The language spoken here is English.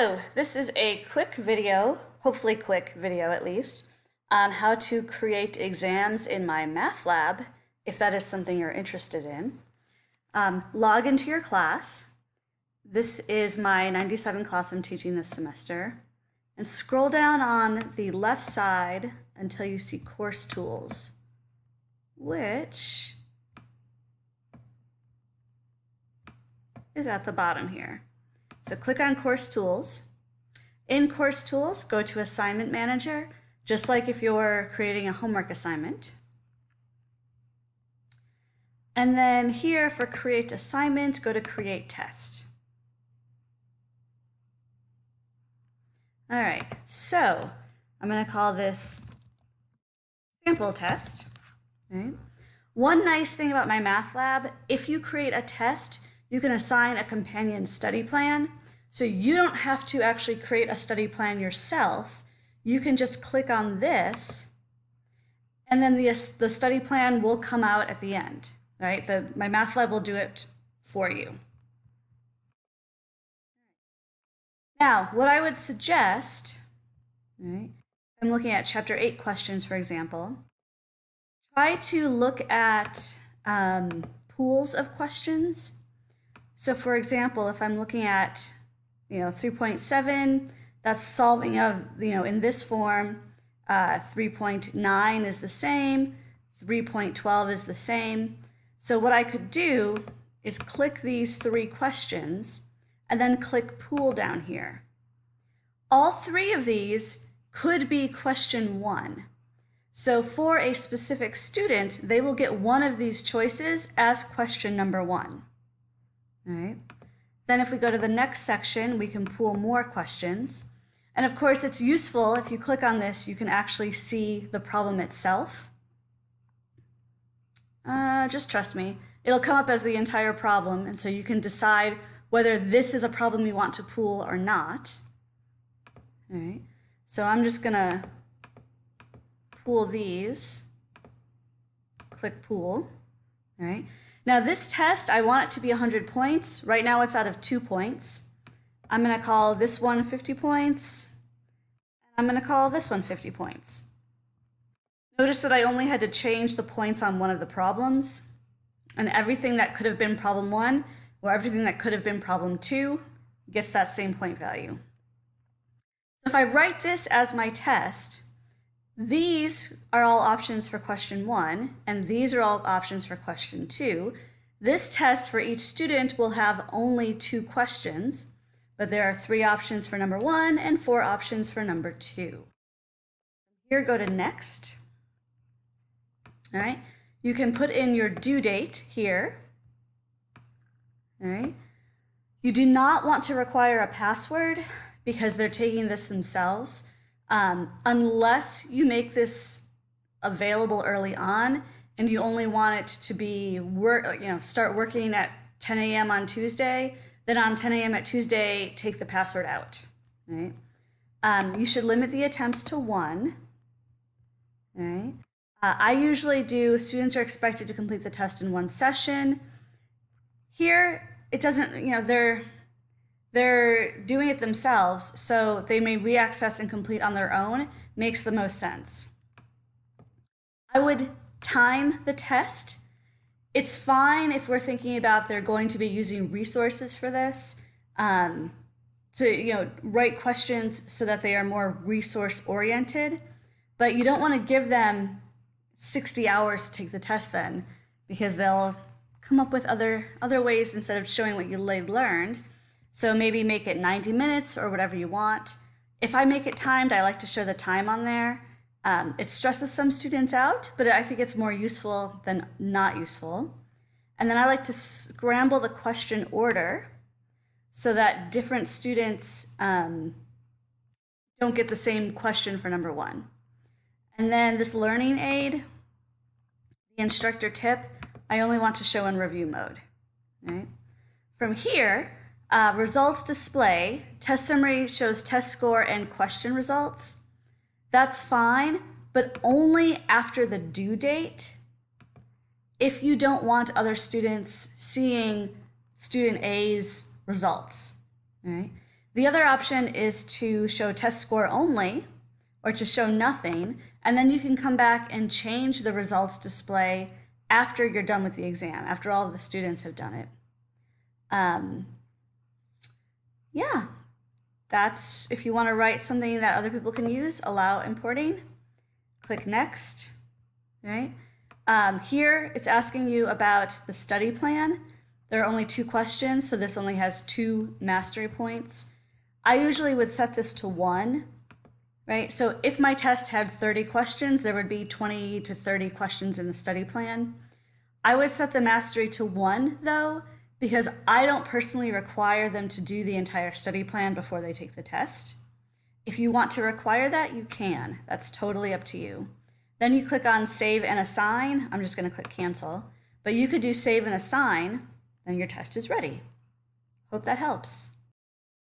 So this is a quick video, hopefully quick video at least, on how to create exams in my math lab, if that is something you're interested in. Log into your class. This is my 97 class I'm teaching this semester. And scroll down on the left side until you see Course Tools, which is at the bottom here. So click on Course Tools. In Course Tools, go to Assignment Manager, just like if you're creating a homework assignment. And then here for Create Assignment, go to Create Test. All right, so I'm going to call this Sample Test. Right? One nice thing about my math lab, if you create a test, you can assign a companion study plan. So you don't have to actually create a study plan yourself. You can just click on this, and then the study plan will come out at the end. Right? My math lab will do it for you. Now, what I would suggest, right, I'm looking at Chapter 8 questions, for example, try to look at pools of questions. So for example, if I'm looking at 3.7, that's solving of, in this form, 3.9 is the same, 3.12 is the same. So what I could do is click these three questions and then click Pool down here. All three of these could be question 1. So for a specific student, they will get one of these choices as question number 1. All right. Then if we go to the next section, we can pool more questions. And of course, it's useful if you click on this, you can actually see the problem itself. Just trust me. It'll come up as the entire problem, and so you can decide whether this is a problem you want to pool or not. All right. So I'm just going to pool these. Click Pool. All right. Now this test, I want it to be 100 points. Right now it's out of 2 points. I'm going to call this one 50 points. I'm going to call this one 50 points. Notice that I only had to change the points on one of the problems, and everything that could have been problem 1 or everything that could have been problem 2 gets that same point value. So if I write this as my test, these are all options for question 1, and these are all options for question 2. This test for each student will have only 2 questions, but there are 3 options for number 1 and 4 options for number 2. Here, go to Next. All right. You can put in your due date here. All right. You do not want to require a password because they're taking this themselves. Unless you make this available early on and you only want it to be start working at 10 a.m. on Tuesday, then on 10 a.m. at Tuesday, take the password out. Right? You should limit the attempts to 1. Right? I usually do, students are expected to complete the test in 1 session. Here, it doesn't, they're doing it themselves, so they may reaccess and complete on their own. Makes the most sense. I would time the test. It's fine if we're thinking about they're going to be using resources for this, to write questions so that they are more resource oriented, but you don't want to give them 60 hours to take the test then, because they'll come up with other ways instead of showing what you learned. So maybe make it 90 minutes or whatever you want. If I make it timed, I like to show the time on there. It stresses some students out, but I think it's more useful than not useful. And then I like to scramble the question order so that different students don't get the same question for number 1. And then this learning aid, the instructor tip, I only want to show in review mode. Right? From here, results display, test summary shows test score and question results. That's fine, but only after the due date if you don't want other students seeing student A's results. Right? The other option is to show test score only, or to show nothing, and then you can come back and change the results display after you're done with the exam, after all of the students have done it. Yeah, that's, if you want to write something that other people can use, allow importing, click next, right? Here it's asking you about the study plan. There are only 2 questions, so this only has 2 mastery points. I usually would set this to 1, right? So if my test had 30 questions, there would be 20 to 30 questions in the study plan. I would set the mastery to 1 though, because I don't personally require them to do the entire study plan before they take the test. If you want to require that, you can. That's totally up to you. Then you click on Save and Assign. I'm just going to click Cancel. But you could do Save and Assign, then your test is ready. Hope that helps.